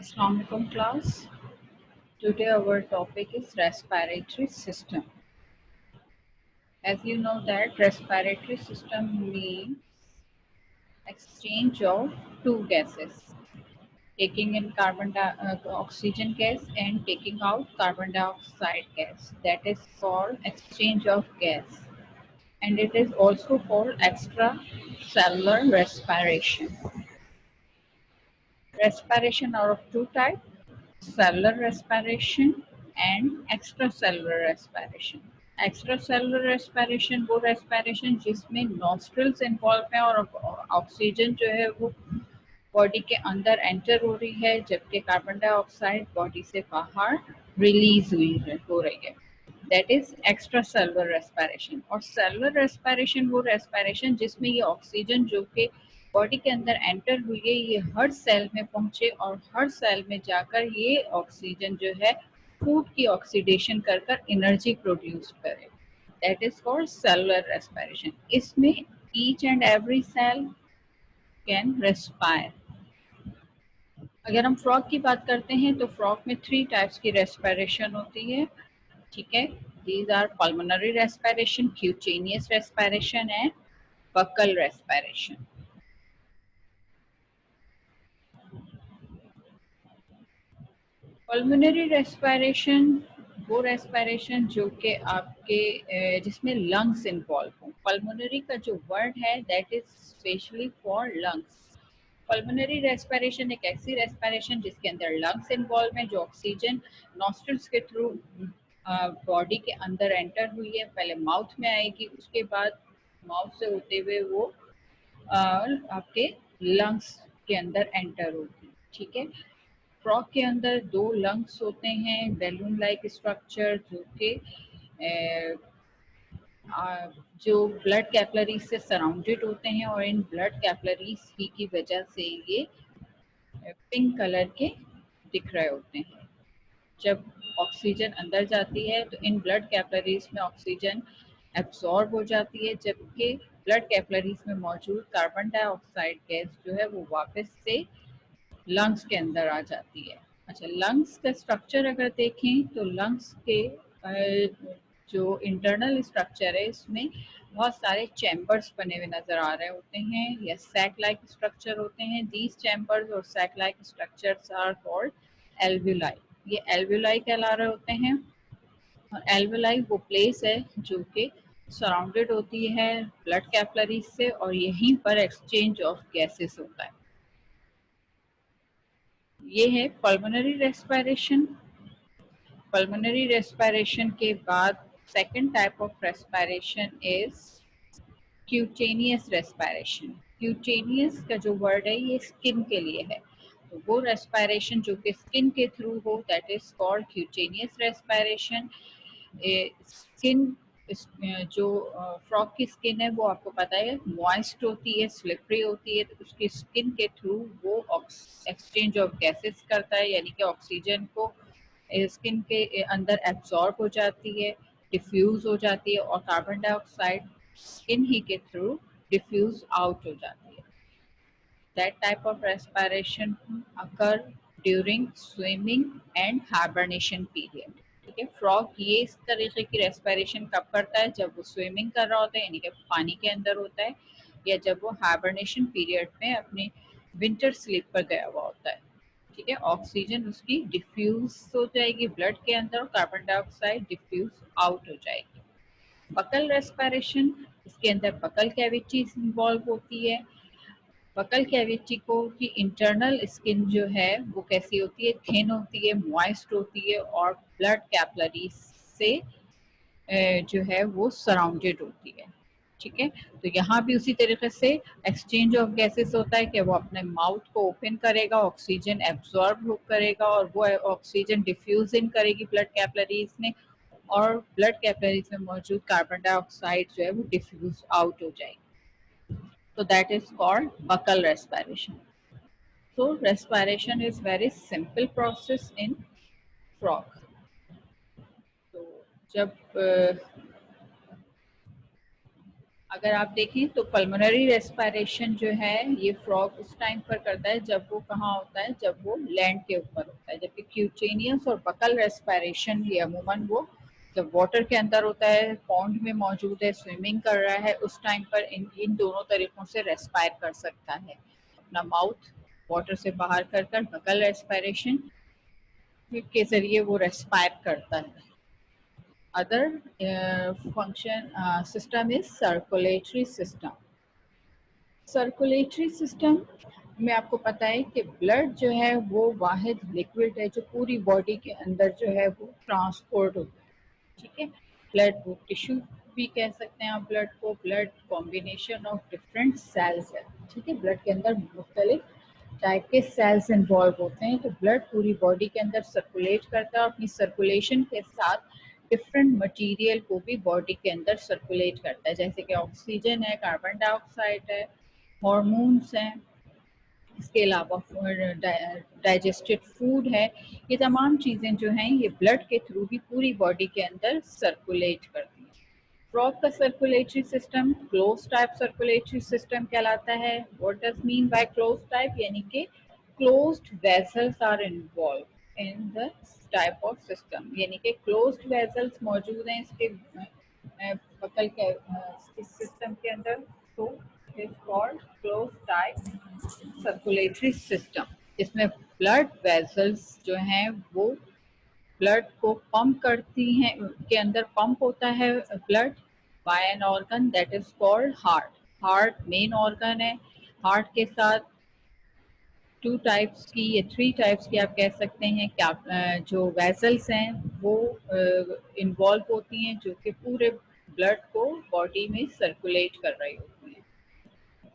Assalamualaikum class. Today our topic is respiratory system. As you know that respiratory system means exchange of two gases, taking in oxygen gas and taking out carbon dioxide gas. That is called exchange of gas, and it is also called extracellular respiration. Respiration are of two types: cellular respiration and extracellular respiration. Extracellular respiration वो respiration जिसमें nostrils involve है और oxygen जो है वो body के अंदर enter हो रही है, जबकि कार्बन डाइऑक्साइड बॉडी से बाहर रिलीज हो रही है। That is extra cellular respiration. और सेलुलर रेस्पिरेशन वो रेस्पिरेशन जिसमें ये ऑक्सीजन जो कि बॉडी के अंदर एंटर हुई है ये हर सेल में पहुंचे और हर सेल में जाकर ये ऑक्सीजन जो है फूड की ऑक्सीडेशन कर कर एनर्जी प्रोड्यूस करे। That is called cellular respiration. इसमें each and every cell can respire. अगर हम फ्रॉग की बात करते हैं तो फ्रॉग में 3 टाइप्स की रेस्पिरेशन होती है। ठीक है, these are pulmonary respiration, cutaneous respiration and buccal respiration. Pulmonary respiration वो रेस्पिरेशन जो कि आपके जिसमें लंग्स इन्वॉल्व हो। पल्मोनरी का जो वर्ड है that is specially for lungs. Pulmonary respiration एक ऐसी रेस्पिरेशन जिसके अंदर लंग्स इन्वॉल्व है, जो ऑक्सीजन नॉस्ट्रल्स के थ्रू बॉडी के अंदर एंटर हुई है। पहले माउथ में आएगी, उसके बाद माउथ से होते हुए वो आपके लंग्स के अंदर एंटर होगी। ठीक है, फ्रॉग के अंदर 2 लंग्स होते हैं, बैलून लाइक स्ट्रक्चर जो कि जो ब्लड कैपिलरीज से सराउंडेड होते हैं और इन ब्लड कैपिलरीज ही की वजह से ये पिंक कलर के दिख रहे होते हैं। जब ऑक्सीजन अंदर जाती है तो इन ब्लड कैपिलरीज में ऑक्सीजन एब्सॉर्ब हो जाती है, जबकि ब्लड कैपिलरीज में मौजूद कार्बन डाइऑक्साइड गैस जो है वो वापस से लंग्स के अंदर आ जाती है। अच्छा, लंग्स का स्ट्रक्चर अगर देखें तो लंग्स के जो इंटरनल स्ट्रक्चर है इसमें बहुत सारे चैम्बर्स बने हुए नजर आ रहे होते हैं या सैक लाइक स्ट्रक्चर होते हैं। दीज चैम्बर्स और sac like structures are called alveoli. ये एल्वुलाई कहला रहे होते हैं। और एल्वुलाई वो प्लेस है जो कि सराउंडेड होती है ब्लड कैपिलरीज से और यहीं पर एक्सचेंज ऑफ गैसेस होता है। ये है पल्मोनरी रेस्पिरेशन। पल्मोनरी रेस्पिरेशन के बाद second type of respiration is cutaneous respiration. Cutaneous का जो वर्ड है ये स्किन के लिए है, तो वो रेस्पिरेशन जो कि स्किन के थ्रू हो that is called cutaneous respiration. Skin जो फ्रॉग की स्किन है वो आपको पता है मॉइस्ट होती है, स्लिपरी होती है, तो उसकी स्किन के थ्रू वो एक्सचेंज ऑफ गैसेस करता है, यानी कि ऑक्सीजन को स्किन के अंदर एब्जॉर्ब हो जाती है, डिफ्यूज हो जाती है और कार्बन डाइऑक्साइड स्किन ही के थ्रू डिफ्यूज आउट हो जाती है। That type of respiration occur during swimming and hibernation period. ठीक है, फ्रॉग ये इस तरीके की रेस्पिरेशन कब करता है? जब वो स्विमिंग कर रहा होता है, यानी कि पानी के अंदर होता है, या जब वो हाइबरनेशन पीरियड में अपने विंटर स्लीप पर गया हुआ होता है। ठीक है, ऑक्सीजन उसकी डिफ्यूज हो जाएगी ब्लड के अंदर और कार्बन डाइऑक्साइड डिफ्यूज आउट हो जाएगी। बकल रेस्पिरेशन, इसके अंदर बकल कैविटीज इन्वॉल्व होती है। बकल कैविटी को की इंटरनल स्किन जो है वो कैसी होती है? थिन होती है, मॉइस्ट होती है और ब्लड कैपिलरीज से जो है वो सराउंडेड होती है। ठीक है, तो यहाँ भी उसी तरीके से एक्सचेंज ऑफ गैसेस होता है कि वो अपने माउथ को ओपन करेगा, ऑक्सीजन एब्जॉर्ब करेगा और वो ऑक्सीजन डिफ्यूज इन करेगी ब्लड कैपिलरीज में और ब्लड कैपिलरीज में मौजूद कार्बन डाइऑक्साइड जो है वो डिफ्यूज आउट हो जाएगी। So that is called buccal respiration. So respiration is very simple process in frog. तो जब अगर आप देखें तो पल्मोनरी रेस्पिरेशन जो है ये फ्रॉग उस टाइम पर करता है जब वो कहाँ होता है, जब वो लैंड के ऊपर होता है, जबकि क्यूटेनियस और बकल रेस्पिरेशन ये अमूमन वो जब वाटर के अंदर होता है, पॉन्ड में मौजूद है, स्विमिंग कर रहा है, उस टाइम पर इन दोनों तरीकों से रेस्पायर कर सकता है। अपना माउथ वाटर से बाहर कर कर बकल रेस्पिरेशन के जरिए वो रेस्पायर करता है। Other function system is circulatory system. Circulatory system में आपको पता है कि ब्लड जो है वो वाहिद लिक्विड है जो पूरी बॉडी के अंदर जो है वो ट्रांसपोर्ट होता है, ठीक है। ब्लड वो टिश्यू भी कह सकते हैं आप ब्लड को, blood combination of different cells है, ठीक है। ब्लड के अंदर मुख्तलिफ टाइप के सेल्स इन्वॉल्व होते हैं, तो ब्लड पूरी बॉडी के अंदर सर्कुलेट करता है और अपनी सर्कुलेशन के साथ डिफरेंट मटेरियल को भी बॉडी के अंदर सर्कुलेट करता है, जैसे कि ऑक्सीजन है, कार्बन डाइऑक्साइड है, हॉर्मोन्स हैं, इसके अलावा डाइजेस्टेड फूड है। ये तमाम चीज़ें जो हैं ये ब्लड के थ्रू भी पूरी बॉडी के अंदर सर्कुलेट करती हैं। फ्रॉग का circulatory system close type circulatory system कहलाता है। What does mean by close type, यानी कि closed vessels are involved in the type of system, यानी कि क्लोज्ड वेसल्स मौजूद हैं इसके बकल के इस सिस्टम के अंदर, तो is called close type circulatory system. इसमें ब्लड वेसल्स जो हैं वो ब्लड को पंप करती हैं, के अंदर पंप होता है blood bye an organ that is called heart. Heart main organ है। हार्ट के साथ टू टाइप्स की या थ्री टाइप्स की आप कह सकते हैं क्या जो वेसल्स हैं वो इन्वॉल्व होती हैं जो कि पूरे ब्लड को बॉडी में सर्कुलेट कर रही होती हैं।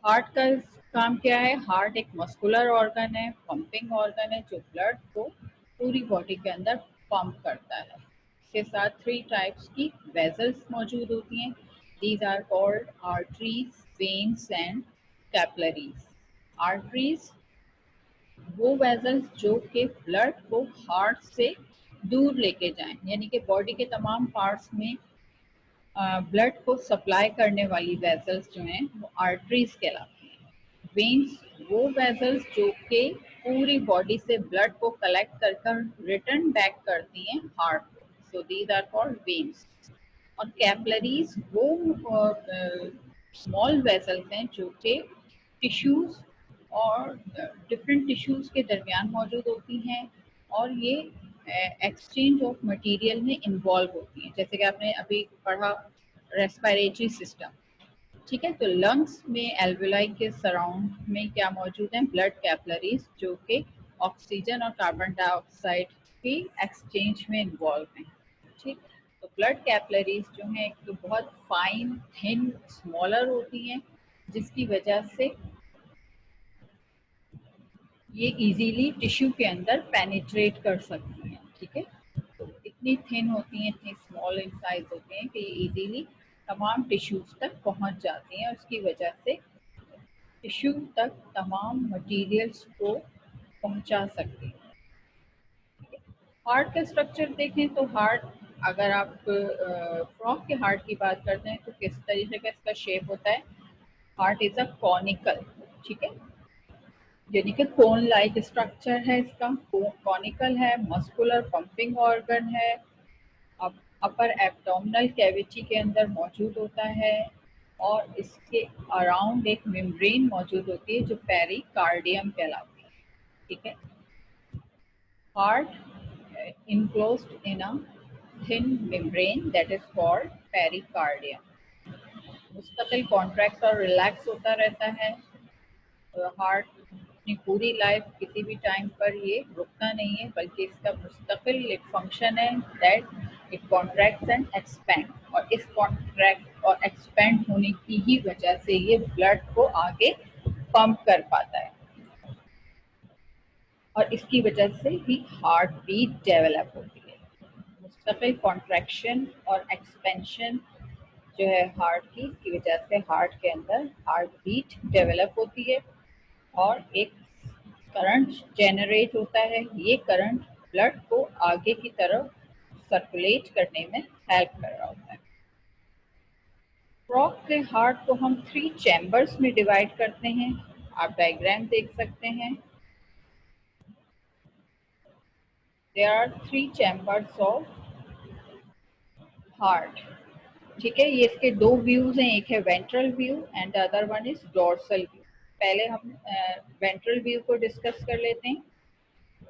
हार्ट का काम क्या है, हार्ट एक मस्कुलर ऑर्गन है, पंपिंग ऑर्गन है जो ब्लड को पूरी बॉडी के अंदर पंप करता है। इसके साथ थ्री टाइप्स की वेसल्स मौजूद होती हैं। These are called arteries, veins and capillaries. Arteries वो वेसल्स जो कि ब्लड को हार्ट से दूर लेके जाएं, यानी कि बॉडी के तमाम पार्ट्स में ब्लड को सप्लाई करने वाली वेसल्स जो हैं वो आर्टरीज कहलाती हैं। वेन्स वो वेसल्स जो कि पूरी बॉडी से ब्लड को कलेक्ट कर कर रिटर्न बैक करती हैं हार्ट को, so these are called veins. और कैपिलरीज वो स्मॉल वेसल्स हैं जो कि टिश्यूज और डिफरेंट टिश्यूज के दरमियान मौजूद होती हैं और ये एक्सचेंज ऑफ मटेरियल में इन्वॉल्व होती हैं, जैसे कि आपने अभी पढ़ा रेस्पिरेटरी सिस्टम, ठीक है। तो लंग्स में एल्वेलाई के सराउंड में क्या मौजूद है, ब्लड कैपिलरीज जो कि ऑक्सीजन और कार्बन डाइऑक्साइड की एक्सचेंज में इन्वॉल्व हैं, ठीक। तो ब्लड कैपिलरीज जो हैं एक तो बहुत फाइन थिन स्मॉलर होती हैं जिसकी वजह से ये इजीली टिश्यू के अंदर पेनिट्रेट कर सकती हैं, ठीक है। तो इतनी थिन होती हैं, इतनी स्मॉल इन साइज होती हैं कि ये इजीली तमाम टिश्यूज तक पहुंच जाती हैं और उसकी वजह से टिश्यू तक तमाम मटेरियल्स को पहुंचा सकती हैं। हार्ट का स्ट्रक्चर देखें तो हार्ट, अगर आप फ्रॉग के हार्ट की बात करते हैं तो किस तरीके का इसका शेप होता है, हार्ट इज अ कॉनिकल, ठीक है, यानी कि कोन लाइक स्ट्रक्चर है इसका, कॉनिकल है, मस्कुलर पंपिंग ऑर्गन है, अब अपर एब्डोमिनल कैविटी के अंदर मौजूद होता है और इसके अराउंड एक मेम्ब्रेन मौजूद होती है जो पेरिकार्डियम कहलाती है, ठीक है। Heart enclosed in a thin membrane that is called pericardium. मुस्तकिल कॉन्ट्रैक्ट और रिलैक्स होता रहता है। हार्ट अपनी पूरी लाइफ किसी भी टाइम पर ये रुकता नहीं है, बल्कि इसका मुस्तकिल एक फंक्शन है that it contracts and expand, और इस कॉन्ट्रैक्ट और एक्सपेंड होने की ही वजह से ये ब्लड को आगे पंप कर पाता है और इसकी वजह से ही हार्ट बीट डेवलप होती है। मुस्तकिल कॉन्ट्रैक्शन और एक्सपेंशन जो है हार्ट की, इसकी वजह से हार्ट के अंदर हार्ट बीट डेवलप होती है और एक करंट जनरेट होता है। ये करंट ब्लड को आगे की तरफ सर्कुलेट करने में हेल्प कर रहा होता है। फ्रॉग के हार्ट को हम 3 चैम्बर्स में डिवाइड करते हैं। आप डायग्राम देख सकते हैं। There are 3 chambers of heart. ठीक है, ये इसके दो व्यूज हैं, एक है ventral view and the other one is dorsal view. पहले हम वेंट्रल व्यू को डिस्कस कर लेते हैं।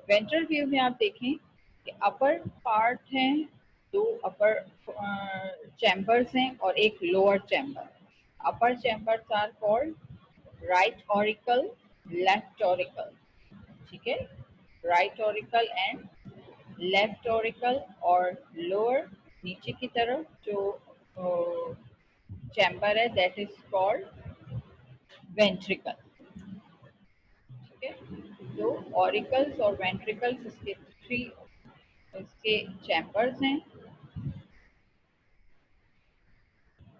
वेंट्रल व्यू में आप देखें कि अपर पार्ट है, दो अपर चैम्बर्स हैं और एक lower chamber. Upper chambers are called right auricle, left auricle. ठीक है, right auricle and left auricle. और लोअर नीचे की तरफ जो चैम्बर है दैट इज कॉल्ड वेंट्रिकल। ठीक है, तो ऑरिकल्स और वेंट्रिकल्स इसके 3 इसके चैम्बर्स हैं।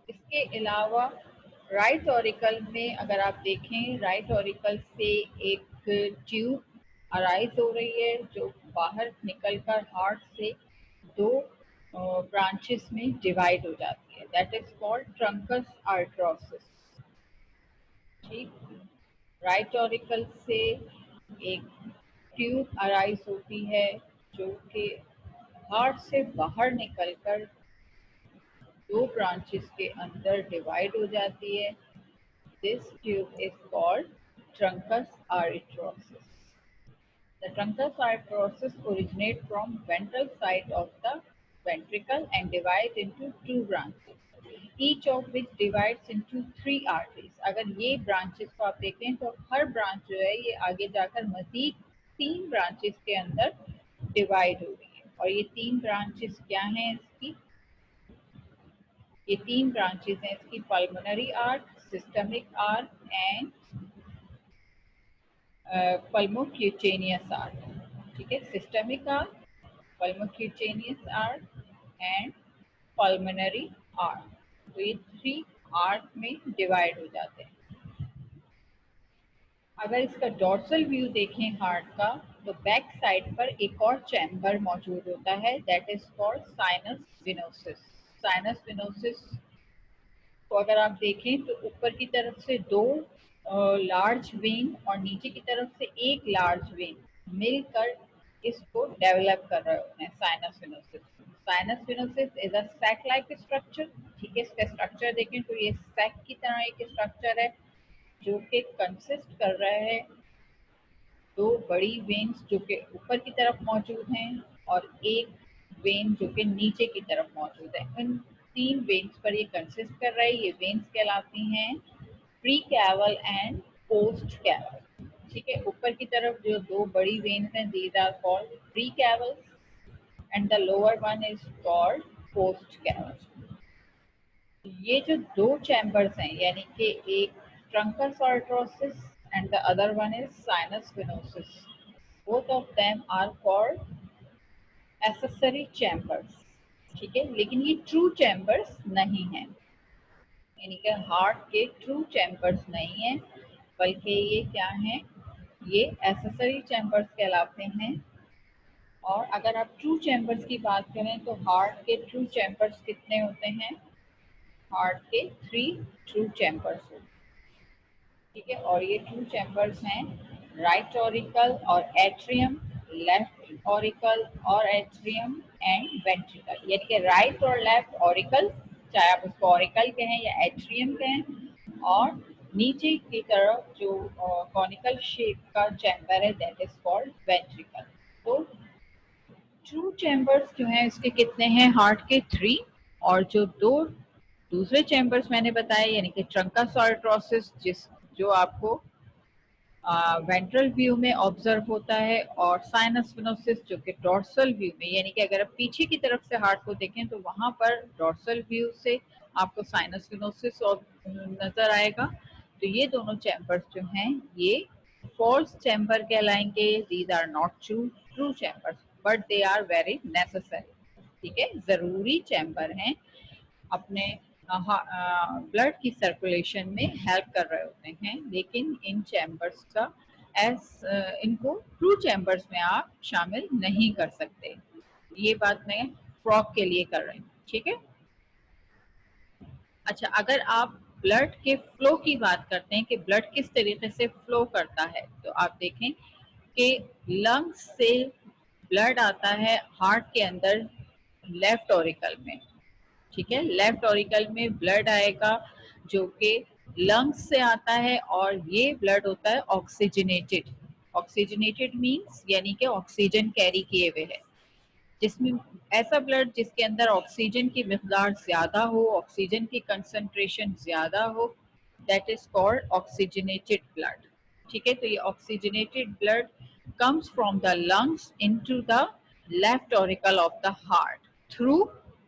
इसके अलावा राइट ऑरिकल में अगर आप देखें, राइट ऑरिकल से एक ट्यूब अराइज हो रही है जो बाहर निकलकर हार्ट से दो ब्रांचेस में डिवाइड हो जाती है, दैट इज कॉल्ड ट्रंकस आर्टरोसिस। ठीक, राइट ऑरिकल से एक ट्यूब अराइज होती है जो कि हार्ट से बाहर निकलकर दो ब्रांचेस के अंदर डिवाइड हो जाती है। This tube is called truncus arteriosus. The truncus arteriosus originate from ventral side of the ventricle and divide into two branches, each of which divides into 3 arteries. अगर ये branches को आप देखें तो हर branch जो है ये आगे जाकर मजीद 3 branches के अंदर divide हो रही है। और ये 3 branches क्या हैं इसकी? ये 3 branches हैं इसकी, pulmonary arch, systemic arch and pulmocutaneous arch। ठीक है, systemic arch, pulmocutaneous arch and pulmonary arch. तो ये 3 आर्ट में डिवाइड हो जाते हैं। अगर इसका डॉर्सल व्यू देखें हार्ट का, तो बैक साइड पर एक और चैम्बर मौजूद होता है that is called sinus venosus. Sinus venosus को अगर आप देखें तो ऊपर की तरफ से 2 लार्ज वेन और नीचे की तरफ से एक लार्ज वेन मिलकर इसको डेवलप कर रहे होते हैं sinus venosus. Sinus venosus is a sac like structure. ठीक है, इसका स्ट्रक्चर देखें तो ये सैक की तरह एक स्ट्रक्चर है जो कि कंसिस्ट कर रहा है 2 बड़ी वेन्स जो कि ऊपर की तरफ मौजूद हैं और एक वेन जो कि नीचे की तरफ मौजूद है। इन 3 वेन्स पर ये कंसिस्ट कर रहा है। ये वेन्स कहलाती हैं pre caval and post caval. ठीक है, ऊपर की तरफ जो 2 बड़ी वेन्स हैं these are called pre caval and the lower one is called post caval. ये जो 2 चैम्बर्स हैं यानी कि एक truncus arteriosus and the other one is sinus venosus, both of them are called accessory chambers। ठीक है, लेकिन ये ट्रू चैम्बर्स नहीं है, यानी कि हार्ट के ट्रू चैम्बर्स नहीं है, बल्कि ये क्या है, ये एसेसरी चैम्बर्स कहलाते हैं। और अगर आप ट्रू चैम्बर्स की बात करें तो हार्ट के ट्रू चैम्बर्स कितने होते हैं? हार्ट के 3 ट्रू चैम्बर्स होते हैं। ठीक है, और ये 2 चैम्बर्स हैं राइट ऑरिकल और एट्रियम, लेफ्ट ऑरिकल और एट्रियम एंड वेंट्रिकल। यानी कि राइट और लेफ्ट ऑरिकल, चाहे आप उसको ऑरिकल कहें या एट्रियम कहें, और नीचे की तरफ जो कॉनिकल शेप का चैम्बर है दैट इज कॉल्ड वेंट्रिकल। तो ट्रू चैम्बर्स जो हैं इसके कितने हैं? हार्ट के 3, और जो 2 दूसरे चैम्बर्स मैंने बताए यानी कि ट्रंकस आर्टरोसिस जिस जो आपको वेंट्रल व्यू में ऑब्जर्व होता है, और साइनस विनोसिस जो कि डॉर्सल व्यू में, यानी कि अगर आप पीछे की तरफ से हार्ट को देखें तो वहां पर डॉर्सल व्यू से आपको साइनस विनोसिस नजर आएगा। तो ये दोनों चैम्बर्स जो हैं ये फॉल्स चैम्बर कहलाएंगे। These are not true chambers but they are very necessary. ठीक है, जरूरी चैम्बर हैं, अपने ब्लड की सर्कुलेशन में हेल्प कर रहे होते हैं, लेकिन इन चैम्बर्स का इनको ट्रू चैम्बर्स में आप शामिल नहीं कर सकते। ये बात मैं फ्रॉग के लिए कर रही हूँ। ठीक है, अच्छा, अगर आप ब्लड के फ्लो की बात करते हैं कि ब्लड किस तरीके से फ्लो करता है, तो आप देखें कि लंग्स से ब्लड आता है हार्ट के अंदर लेफ्ट ऑरिकल में। ठीक है, लेफ्ट ऑरिकल में ब्लड आएगा जो कि लंग्स से आता है, और ये ब्लड होता है ऑक्सीजनेटेड। ऑक्सीजनेटेड मींस यानी कि ऑक्सीजन कैरी किए हुए है, जिसमें ऐसा ब्लड जिसके अंदर ऑक्सीजन की मिकदार ज्यादा हो, ऑक्सीजन की कंसंट्रेशन ज्यादा हो, that is called oxygenated blood. ठीक है, तो ये oxygenated blood comes from the lungs into the left auricle of the heart through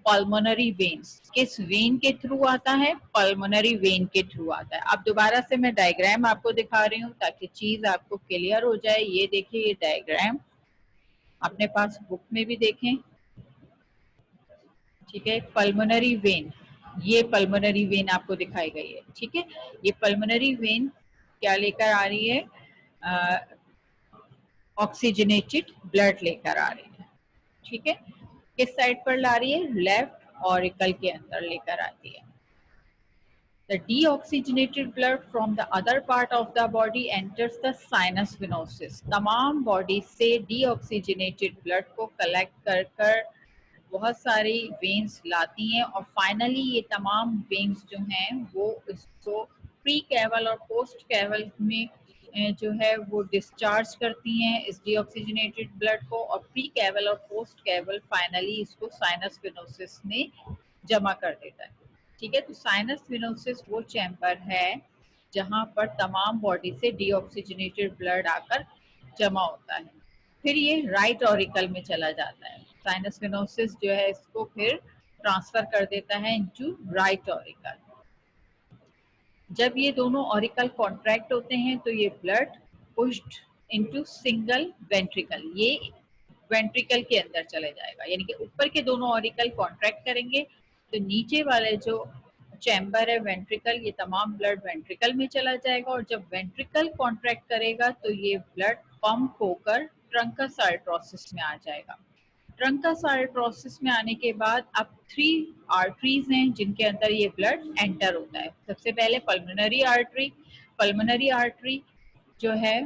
pulmonary veins. किस वेन के थ्रू आता है? पल्मोनरी वेन के थ्रू आता है। अब दोबारा से मैं डायग्राम आपको दिखा रही हूँ ताकि चीज आपको क्लियर हो जाए। ये देखिए, ये डायग्राम अपने पास बुक में भी देखें। ठीक है, पल्मोनरी वेन, ये पल्मोनरी वेन आपको दिखाई गई है। ठीक है, ये पल्मोनरी वेन क्या लेकर आ रही है? ऑक्सीजनेटेड ब्लड लेकर आ रही है। ठीक है, किस साइड पर ला रही है? लेफ्ट ऑरिकल के अंदर लेकर आती है। The deoxygenated blood from the other part of the body enters the sinus venosus. तमाम बॉडी से deoxygenated blood को कलेक्ट कर कर बहुत सारी वेन्स लाती हैं, और फाइनली ये तमाम वेन्स जो हैं वो इसको प्री कैवल और पोस्ट कैवल में जो है वो डिस्चार्ज करती हैं इस डीऑक्सीजनेटेड ब्लड को, और प्री कैवल और पोस्ट कैवल फाइनली इसको साइनस विनोसिस में जमा कर देता है। ठीक है, तो साइनस विनोसिस वो चैम्बर है जहां पर तमाम बॉडी से डीऑक्सीजनेटेड ब्लड आकर जमा होता है। फिर ये राइट ऑरिकल में चला जाता है। साइनस विनोसिस जो है इसको फिर ट्रांसफर कर देता है इनटू राइट ऑरिकल। जब ये दोनों ऑरिकल कॉन्ट्रैक्ट होते हैं तो ये blood pushed into single ventricle, ये वेंट्रिकल के अंदर चले जाएगा। यानी कि ऊपर के दोनों ऑरिकल कॉन्ट्रैक्ट करेंगे तो नीचे वाले जो चैम्बर है वेंट्रिकल, ये तमाम ब्लड वेंट्रिकल में चला जाएगा, और जब वेंट्रिकल कॉन्ट्रैक्ट करेगा तो ये ब्लड पंप होकर ट्रंकस आर्टरोसिस में आ जाएगा। ट्रंकस आर्टरोसिस में आने के बाद अब 3 आर्टरीज हैं जिनके अंदर ये ब्लड एंटर होता है। सबसे पहले पल्मोनरी आर्टरी। पल्मोनरी आर्टरी जो है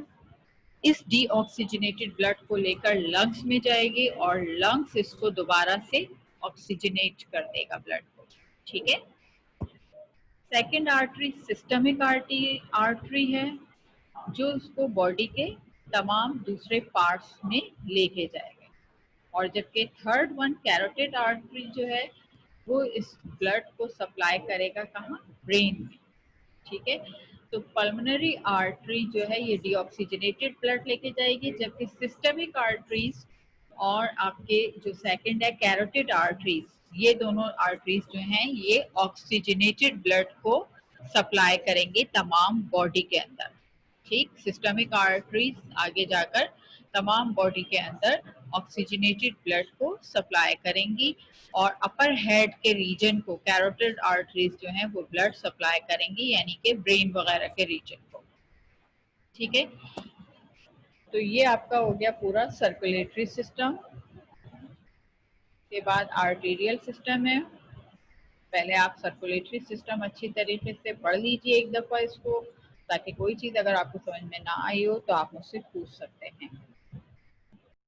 इस डीऑक्सीजनेटेड ब्लड को लेकर लंग्स में जाएगी, और लंग्स इसको दोबारा से ऑक्सीजनेट कर देगा ब्लड को। ठीक है, सेकेंड आर्टरी सिस्टमिक आर्टरी है जो उसको बॉडी के तमाम दूसरे पार्ट्स में लेके जाएगा, और जबकि थर्ड वन कैरोटिड आर्टरी जो है वो इस ब्लड को सप्लाई करेगा कहाँ? ब्रेन में। ठीक है, तो पल्मोनरी आर्टरी जो है ये डीऑक्सीजनेटेड ब्लड लेके जाएगी, जबकि सिस्टमिक आर्टरीज और आपके जो सेकंड है कैरोटिड आर्टरीज, ये दोनों आर्टरीज जो हैं ये ऑक्सीजनेटेड ब्लड को सप्लाई करेंगे तमाम बॉडी के अंदर। ठीक, सिस्टमिक आर्टरीज आगे जाकर तमाम बॉडी के अंदर ऑक्सीजनेटेड ब्लड को सप्लाई करेंगी, और अपर हेड के रीजन को कैरोटिड आर्टरीज जो हैं वो ब्लड सप्लाई करेंगी, यानी कि ब्रेन वगैरह के रीजन को। ठीक है, तो ये आपका हो गया पूरा सर्कुलेटरी सिस्टम। के बाद आर्टेरियल सिस्टम है। पहले आप सर्कुलेटरी सिस्टम अच्छी तरीके से पढ़ लीजिए एक दफ़ा इसको, ताकि कोई चीज़ अगर आपको समझ में ना आई हो तो आप मुझसे पूछ सकते हैं।